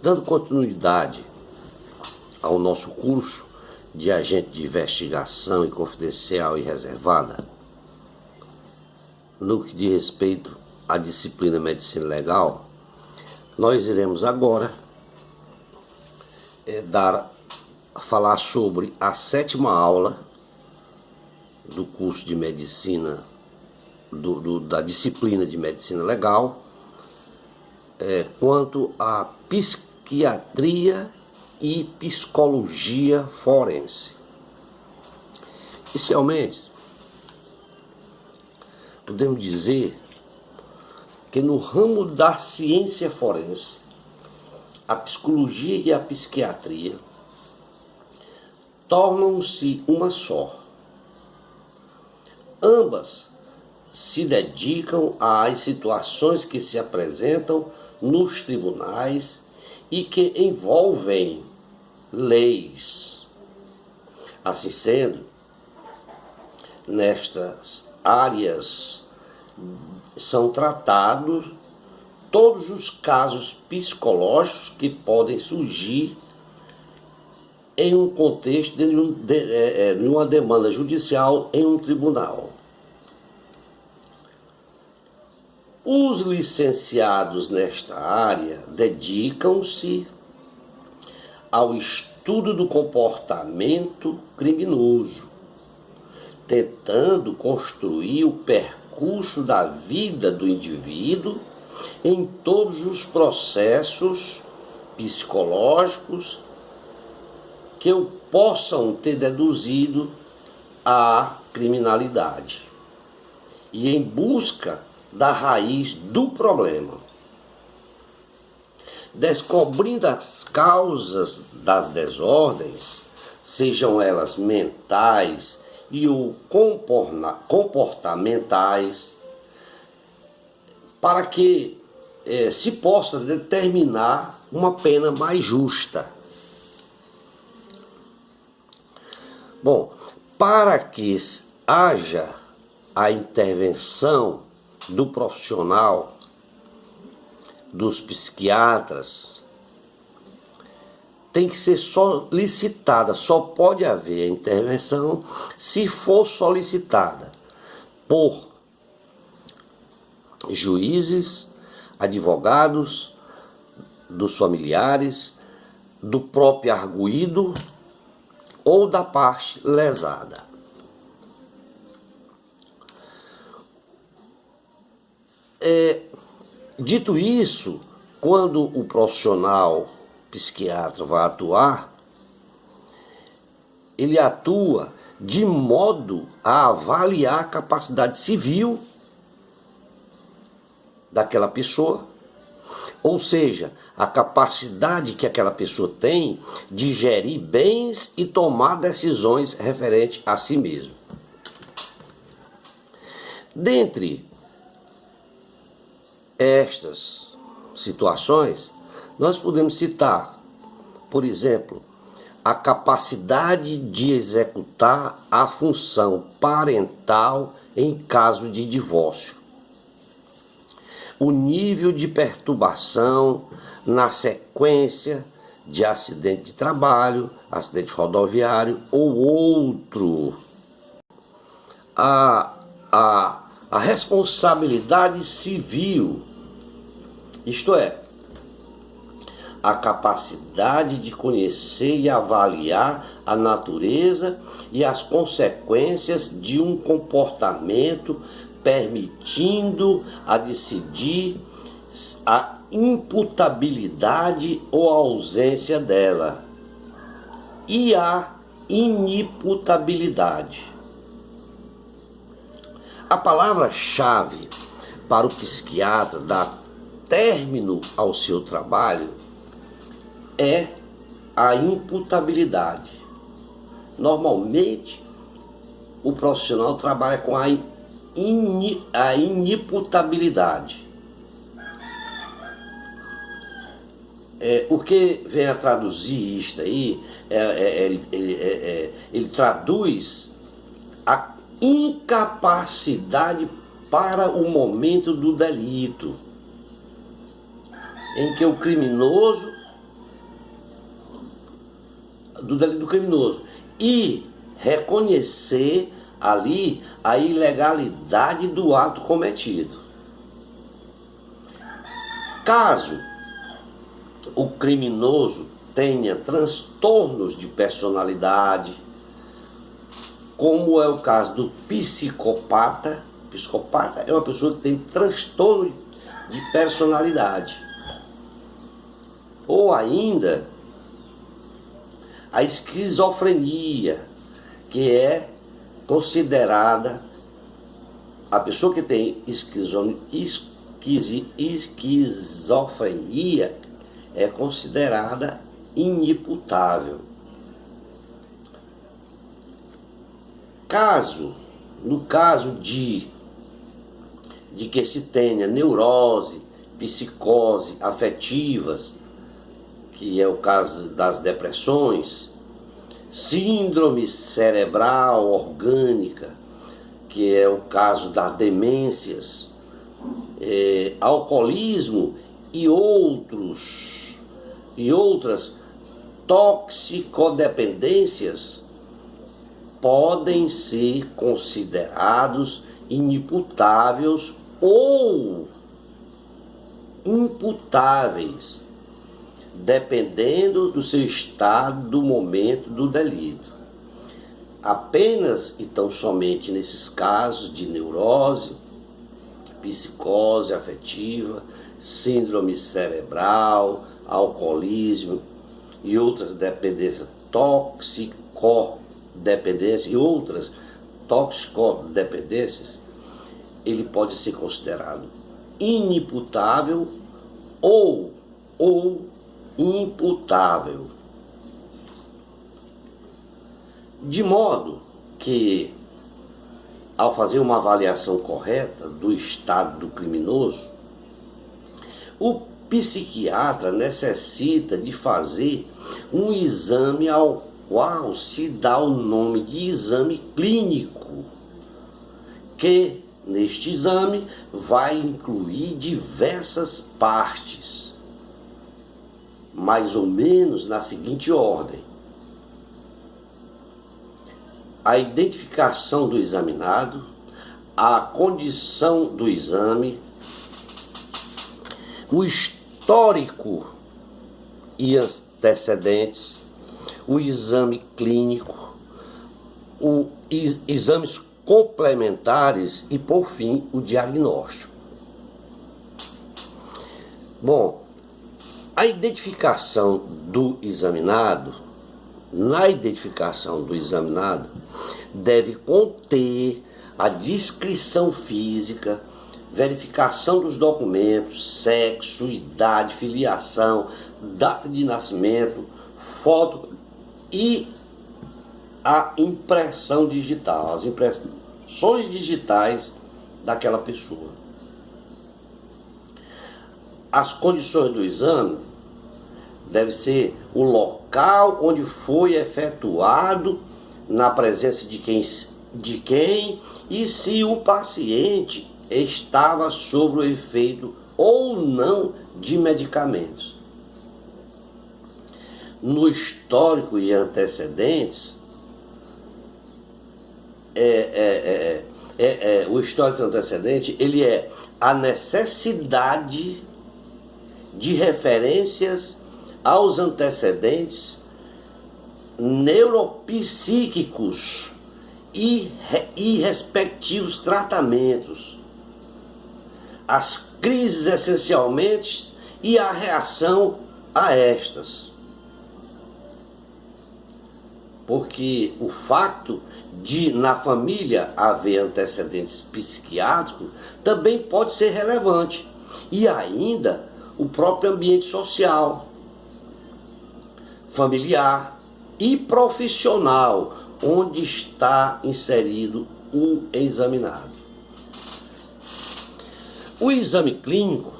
Dando continuidade ao nosso curso de agente de investigação e confidencial e reservada, no que diz respeito à disciplina Medicina Legal, nós iremos agora falar sobre a 7ª aula do curso de medicina, da disciplina de Medicina Legal, quanto à psiquiatria e psicologia forense. Inicialmente, podemos dizer que no ramo da ciência forense, a psicologia e a psiquiatria tornam-se uma só. Ambas se dedicam às situações que se apresentam nos tribunais e que envolvem leis. Assim sendo, nestas áreas são tratados todos os casos psicológicos que podem surgir em um contexto de uma demanda judicial em um tribunal. Os licenciados nesta área dedicam-se ao estudo do comportamento criminoso, tentando construir o percurso da vida do indivíduo em todos os processos psicológicos que o possam ter deduzido à criminalidade, e em busca da raiz do problema, descobrindo as causas das desordens, sejam elas mentais e ou comportamentais, para que se possa determinar uma pena mais justa. Bom, para que haja a intervenção do profissional, dos psiquiatras, tem que ser solicitada, só pode haver a intervenção se for solicitada por juízes, advogados, dos familiares, do próprio arguido ou da parte lesada. Dito isso, quando o profissional psiquiatra vai atuar, ele atua de modo a avaliar a capacidade civil daquela pessoa, ou seja, a capacidade que aquela pessoa tem de gerir bens e tomar decisões referentes a si mesmo. Dentre estas situações, nós podemos citar, por exemplo, a capacidade de executar a função parental em caso de divórcio, o nível de perturbação na sequência de acidente de trabalho, acidente rodoviário ou outro, a responsabilidade civil, isto é, a capacidade de conhecer e avaliar a natureza e as consequências de um comportamento, permitindo a decidir a imputabilidade ou a ausência dela, e a inimputabilidade. A palavra-chave para o psiquiatra dar término ao seu trabalho é a imputabilidade. Normalmente, o profissional trabalha com a inimputabilidade. O que vem a traduzir isto aí, ele traduz a incapacidade para o momento do delito, em que o criminoso do delito criminoso e reconhecer ali a ilegalidade do ato cometido. Caso o criminoso tenha transtornos de personalidade, como é o caso do psicopata. Psicopata é uma pessoa que tem transtorno de personalidade. Ou ainda a esquizofrenia, que é considerada, a pessoa que tem esquizofrenia é considerada inimputável. No caso de que se tenha neurose, psicose afetivas, que é o caso das depressões, síndrome cerebral orgânica, que é o caso das demências, alcoolismo e outras toxicodependências, podem ser considerados inimputáveis ou imputáveis, dependendo do seu estado do momento do delito. Apenas e tão somente nesses casos de neurose, psicose afetiva, síndrome cerebral, alcoolismo e outras dependências, toxicodependências, ele pode ser considerado inimputável ou imputável. De modo que, ao fazer uma avaliação correta do estado do criminoso, o psiquiatra necessita de fazer um exame ao qual se dá o nome de exame clínico, que neste exame vai incluir diversas partes, mais ou menos na seguinte ordem: a identificação do examinado, a condição do exame, o histórico e antecedentes, o exame clínico, os exames complementares e, por fim, o diagnóstico. Bom, a identificação do examinado, na identificação do examinado, deve conter a descrição física, verificação dos documentos, sexo, idade, filiação, data de nascimento, foto e a impressão digital, as impressões digitais daquela pessoa. As condições do exame deve ser o local onde foi efetuado, na presença de quem e se o paciente estava sob o efeito ou não de medicamentos. No histórico e antecedentes, o histórico antecedente, ele é a necessidade de referências aos antecedentes neuropsíquicos e respectivos tratamentos, as crises essencialmente e a reação a estas. Porque o fato de na família haver antecedentes psiquiátricos também pode ser relevante. E ainda o próprio ambiente social, familiar e profissional, onde está inserido o examinado. O exame clínico,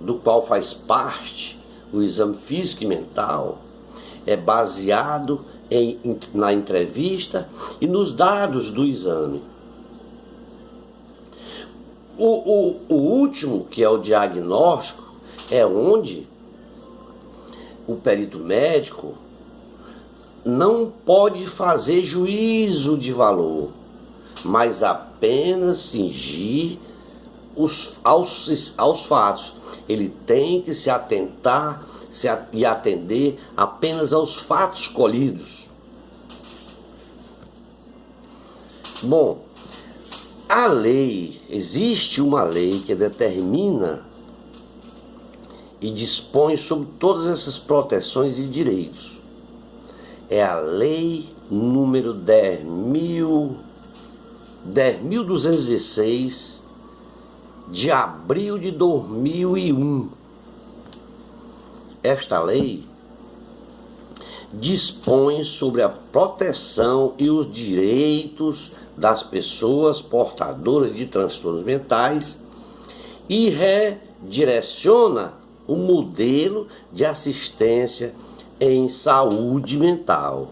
do qual faz parte o exame físico e mental, é baseado na entrevista e nos dados do exame. O último, que é o diagnóstico, é onde o perito médico não pode fazer juízo de valor, mas apenas cingir aos fatos. Ele tem que se atentar e atender apenas aos fatos colhidos. Bom, a lei, existe uma lei que determina e dispõe sobre todas essas proteções e direitos. É a lei número 10.216 de abril de 2001. Esta lei dispõe sobre a proteção e os direitos das pessoas portadoras de transtornos mentais e redireciona o modelo de assistência em saúde mental.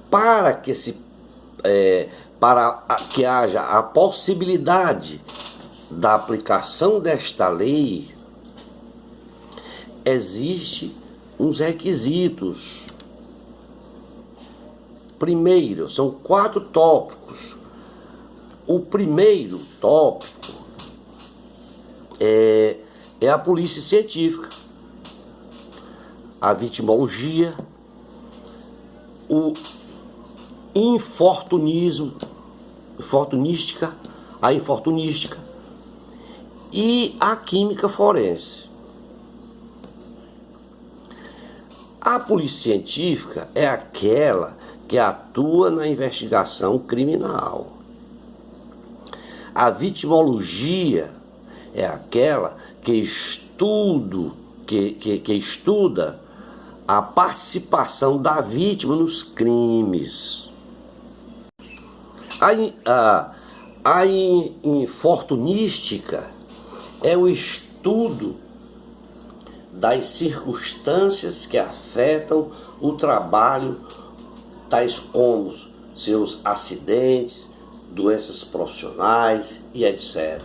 Para que haja a possibilidade da aplicação desta lei, existem uns requisitos. Primeiro, são 4 tópicos. O primeiro tópico é a polícia científica, a vitimologia, o a infortunística e a química forense. A polícia científica é aquela que atua na investigação criminal. A vitimologia é aquela que estuda a participação da vítima nos crimes. A infortunística é o estudo das circunstâncias que afetam o trabalho, tais como seus acidentes, doenças profissionais e etc.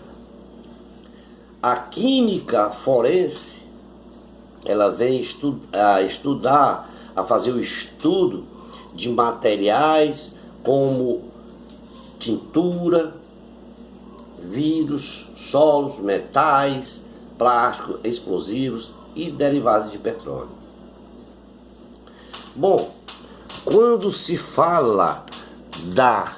A química forense, ela vem a fazer o estudo de materiais como tintura, vidros, solos, metais, plásticos, explosivos e derivados de petróleo. Bom, quando se fala da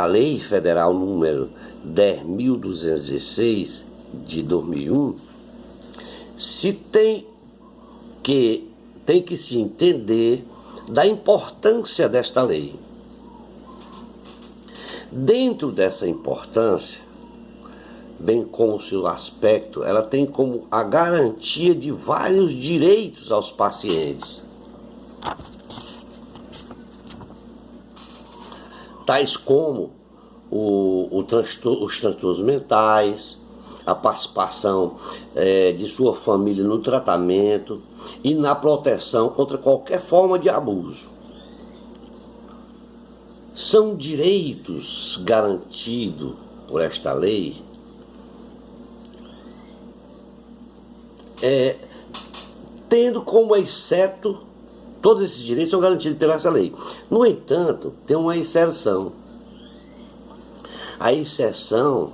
Lei Federal número 10.216 de 2001, tem que se entender da importância desta lei. Dentro dessa importância, bem como o seu aspecto, ela tem como a garantia de vários direitos aos pacientes, tais como os transtornos mentais, a participação de sua família no tratamento e na proteção contra qualquer forma de abuso. São direitos garantidos por esta lei, tendo como exceto, todos esses direitos são garantidos pela essa lei. No entanto, tem uma exceção. A exceção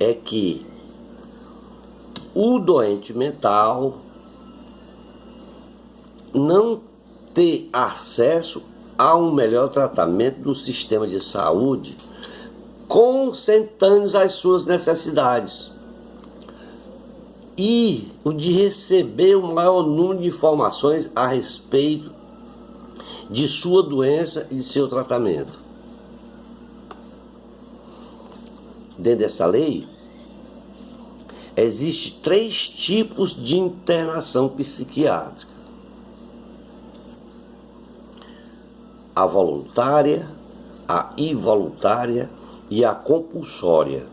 é que o doente mental não ter acesso a um melhor tratamento do sistema de saúde consentâneos às suas necessidades e o de receber o maior número de informações a respeito de sua doença e de seu tratamento. Dentro dessa lei, existem 3 tipos de internação psiquiátrica: a voluntária, a involuntária e a compulsória.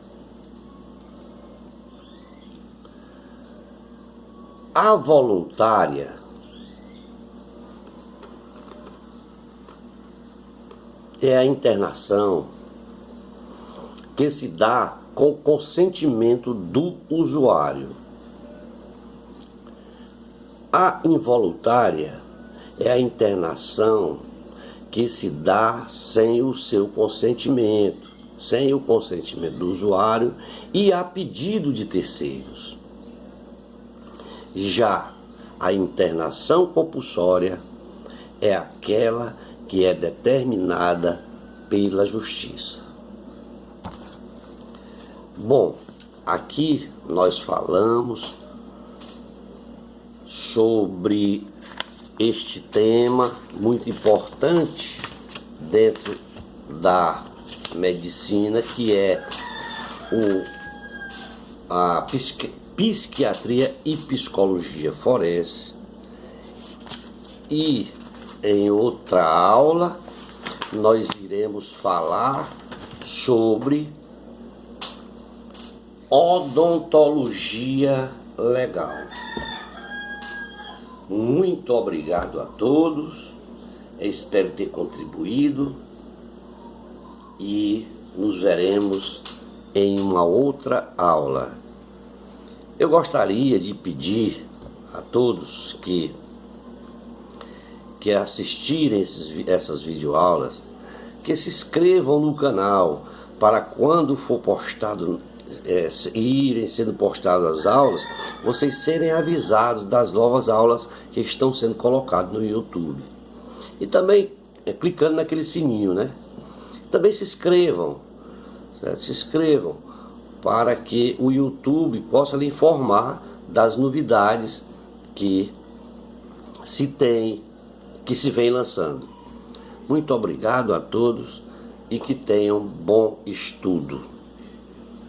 A voluntária é a internação que se dá com consentimento do usuário. A involuntária é a internação que se dá sem o seu consentimento, sem o consentimento do usuário e a pedido de terceiros. Já a internação compulsória é aquela que é determinada pela justiça. Bom, aqui nós falamos sobre este tema muito importante dentro da medicina, que é a psiquiatria e psicologia forense. E em outra aula nós iremos falar sobre odontologia legal. Muito obrigado a todos, espero ter contribuído e nos veremos em uma outra aula. Eu gostaria de pedir a todos que assistirem essas videoaulas, que se inscrevam no canal para quando for postado, irem sendo postadas as aulas, vocês serem avisados das novas aulas que estão sendo colocadas no YouTube. E também clicando naquele sininho, né? Também se inscrevam, certo? Se inscrevam para que o YouTube possa lhe informar das novidades que se vem lançando. Muito obrigado a todos e que tenham bom estudo.